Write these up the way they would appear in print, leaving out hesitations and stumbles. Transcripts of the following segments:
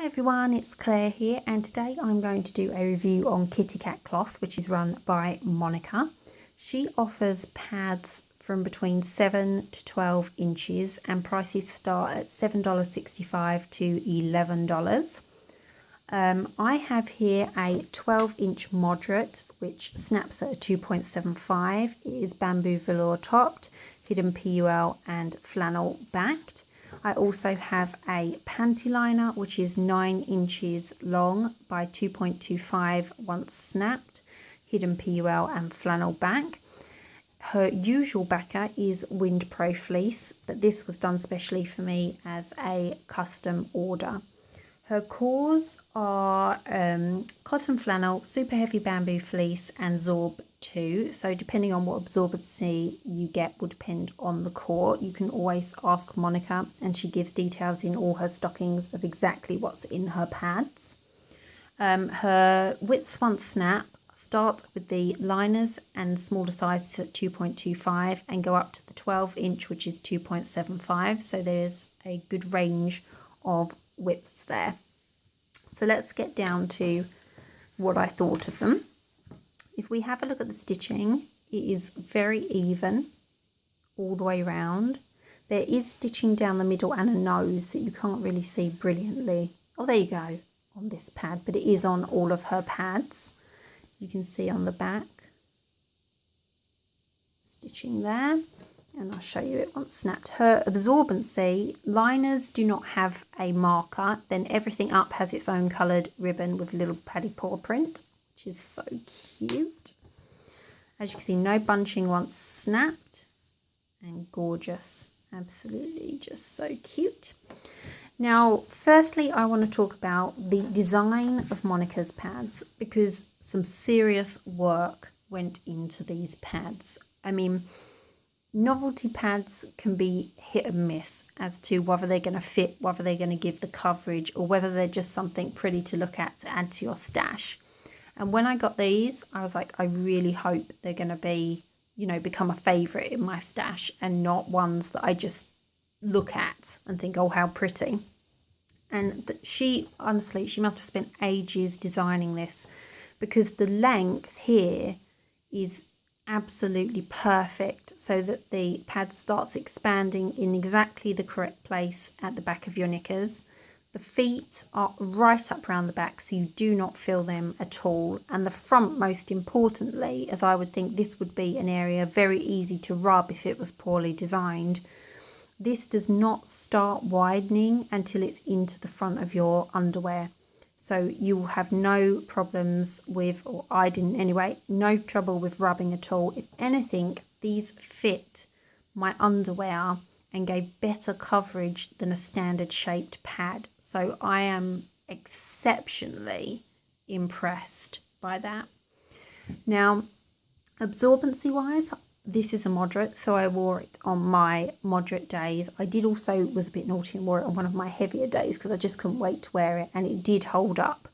Hi everyone, it's Claire here, and today I'm going to do a review on Kitty Cat Cloth, which is run by Monica. She offers pads from between 7 to 12 inches and prices start at $7.65 to $11. I have here a 12-inch moderate which snaps at a 2.75. It is bamboo velour topped, hidden PUL and flannel backed. I also have a panty liner which is 9 inches long by 2.25 once snapped, hidden PUL and flannel back. Her usual backer is Wind Pro fleece, but this was done specially for me as a custom order. Her cores are cotton flannel, super heavy bamboo fleece and Zorb 2. So depending on what absorbency you get will depend on the core. You can always ask Monica and she gives details in all her stockings of exactly what's in her pads. Her widths once snap start with the liners and smaller sizes at 2.25 and go up to the 12-inch which is 2.75. So there's a good range of widths there. So let's get down to what I thought of them. If we have a look at the stitching, it is very even all the way around. There is stitching down the middle and a nose that you can't really see brilliantly. Oh, there you go, on this pad, but it is on all of her pads. You can see on the back, stitching there. And I'll show you it once snapped. Her absorbency, liners do not have a marker. Then everything up has its own coloured ribbon with a little paddy paw print, which is so cute. As you can see, no bunching once snapped. And gorgeous. Absolutely just so cute. Now, firstly, I want to talk about the design of Monica's pads because some serious work went into these pads. I mean, novelty pads can be hit and miss as to whether they're going to fit, whether they're going to give the coverage, or whether they're just something pretty to look at to add to your stash. And when I got these, I was like, I really hope they're going to be, become a favourite in my stash and not ones that I just look at and think, oh, how pretty. And she must have spent ages designing this because the length here is absolutely perfect so that the pad starts expanding in exactly the correct place at the back of your knickers. The feet are right up around the back so you do not feel them at all, and the front, most importantly, as I would think this would be an area very easy to rub if it was poorly designed. This does not start widening until it's into the front of your underwear. So you will have no problems with, or I didn't anyway, no trouble with rubbing at all. If anything, these fit my underwear and gave better coverage than a standard shaped pad. So I am exceptionally impressed by that. Now, absorbency wise, this is a moderate, so I wore it on my moderate days. I was a bit naughty and wore it on one of my heavier days because I just couldn't wait to wear it, and it did hold up.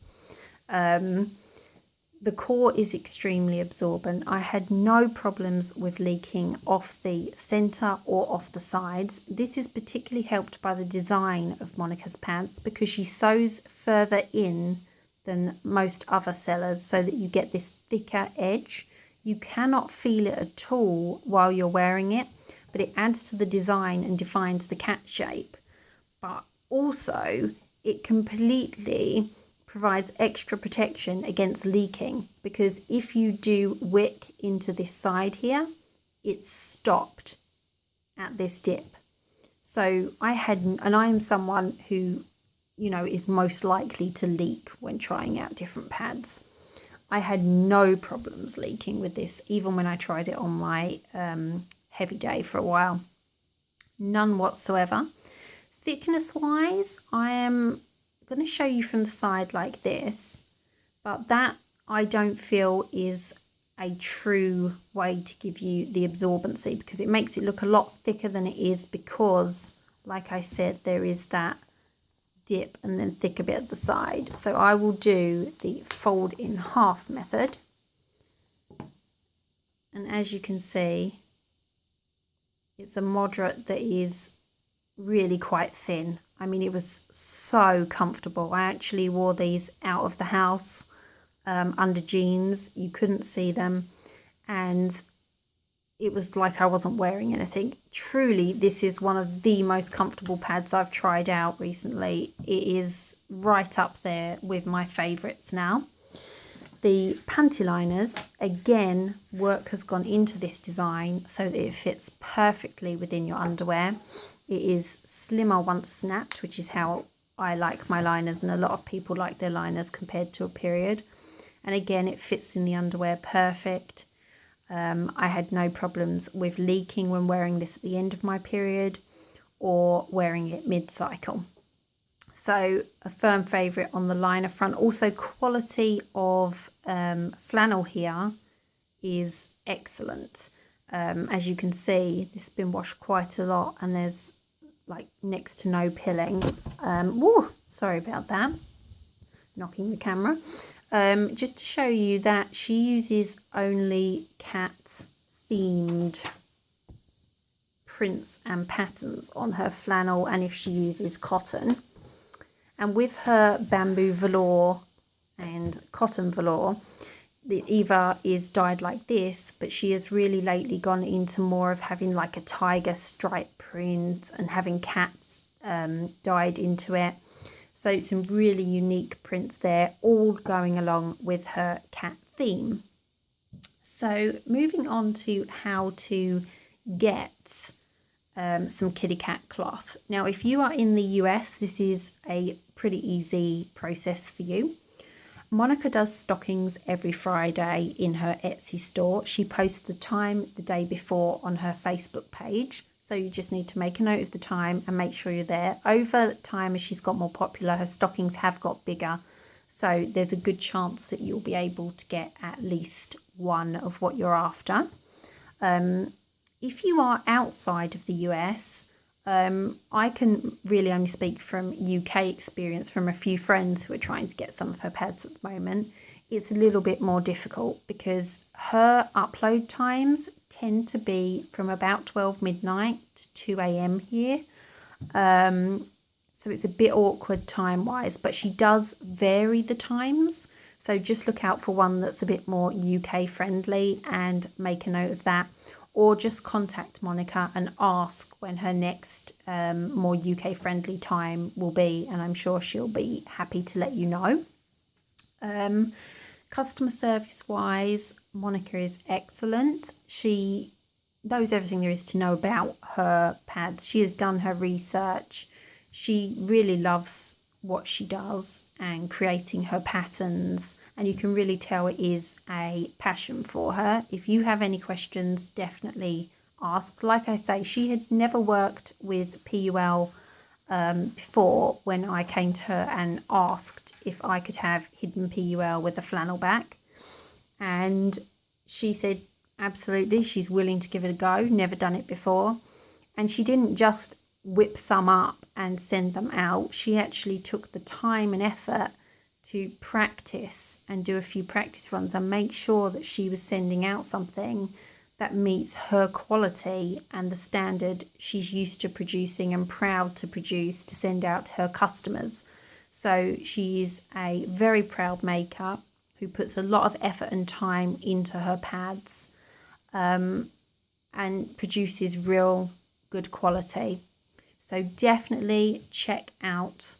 The core is extremely absorbent. I had no problems with leaking off the centre or off the sides. This is particularly helped by the design of Monica's pants because she sews further in than most other sellers so that you get this thicker edge. You cannot feel it at all while you're wearing it, but it adds to the design and defines the cat shape. But also, it completely provides extra protection against leaking because if you do wick into this side here, it's stopped at this dip. So I am someone who, is most likely to leak when trying out different pads. I had no problems leaking with this, even when I tried it on my heavy day for a while. None whatsoever. Thickness-wise, I am going to show you from the side like this, but that I don't feel is a true way to give you the absorbency because it makes it look a lot thicker than it is because, like I said, there is that dip and then thicker bit at the side. So I will do the fold in half method, and as you can see, it's a moderate that is really quite thin. I mean, it was so comfortable. I actually wore these out of the house under jeans. You couldn't see them. And it was like I wasn't wearing anything. Truly, this is one of the most comfortable pads I've tried out recently. It is right up there with my favourites now. The Panty Liners, again, work has gone into this design so that it fits perfectly within your underwear. It is slimmer once snapped, which is how I like my liners, and a lot of people like their liners compared to a period. And again, it fits in the underwear perfect. I had no problems with leaking when wearing this at the end of my period or wearing it mid-cycle. So a firm favourite on the liner front. Also, quality of flannel here is excellent. As you can see, this has been washed quite a lot and there's like next to no pilling. Sorry about that. Knocking the camera. Just to show you that she uses only cat themed prints and patterns on her flannel, and if she uses cotton. And with her bamboo velour and cotton velour, the Eva is dyed like this, but she has really lately gone into more of having like a tiger stripe print and having cats dyed into it. So some really unique prints there, all going along with her cat theme. So moving on to how to get some kitty cat cloth. Now, if you are in the US, this is a pretty easy process for you. Monica does stockings every Friday in her Etsy store. She posts the time the day before on her Facebook page. So you just need to make a note of the time and make sure you're there. Over time, as she's got more popular, her stockings have got bigger. So there's a good chance that you'll be able to get at least one of what you're after. If you are outside of the US, I can really only speak from UK experience from a few friends who are trying to get some of her pads at the moment. It's a little bit more difficult because her upload times tend to be from about 12 midnight to 2 a.m. here. So it's a bit awkward time-wise, but she does vary the times. So just look out for one that's a bit more UK friendly and make a note of that. Or just contact Monica and ask when her next more UK friendly time will be, and I'm sure she'll be happy to let you know. Customer service wise, Monica is excellent. She knows everything there is to know about her pads. She has done her research. She really loves what she does and creating her patterns, and you can really tell it is a passion for her. If you have any questions, definitely ask. Like I say, she had never worked with PUL before when I came to her and asked if I could have hidden PUL with a flannel back, and she said absolutely, she's willing to give it a go. Never done it before. And she didn't just whip some up and send them out. She actually took the time and effort to practice and do a few practice runs and make sure that she was sending out something that meets her quality and the standard she's used to producing and proud to produce to send out to her customers. So she's a very proud maker who puts a lot of effort and time into her pads and produces real good quality. So definitely check out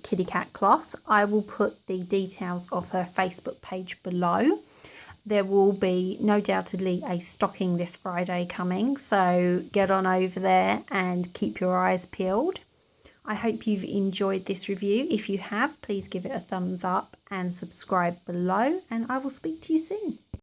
Kitty Cat Cloth. I will put the details of her Facebook page below. There will be no doubtedly a stocking this Friday coming, so get on over there and keep your eyes peeled. I hope you've enjoyed this review. If you have, please give it a thumbs up and subscribe below, and I will speak to you soon.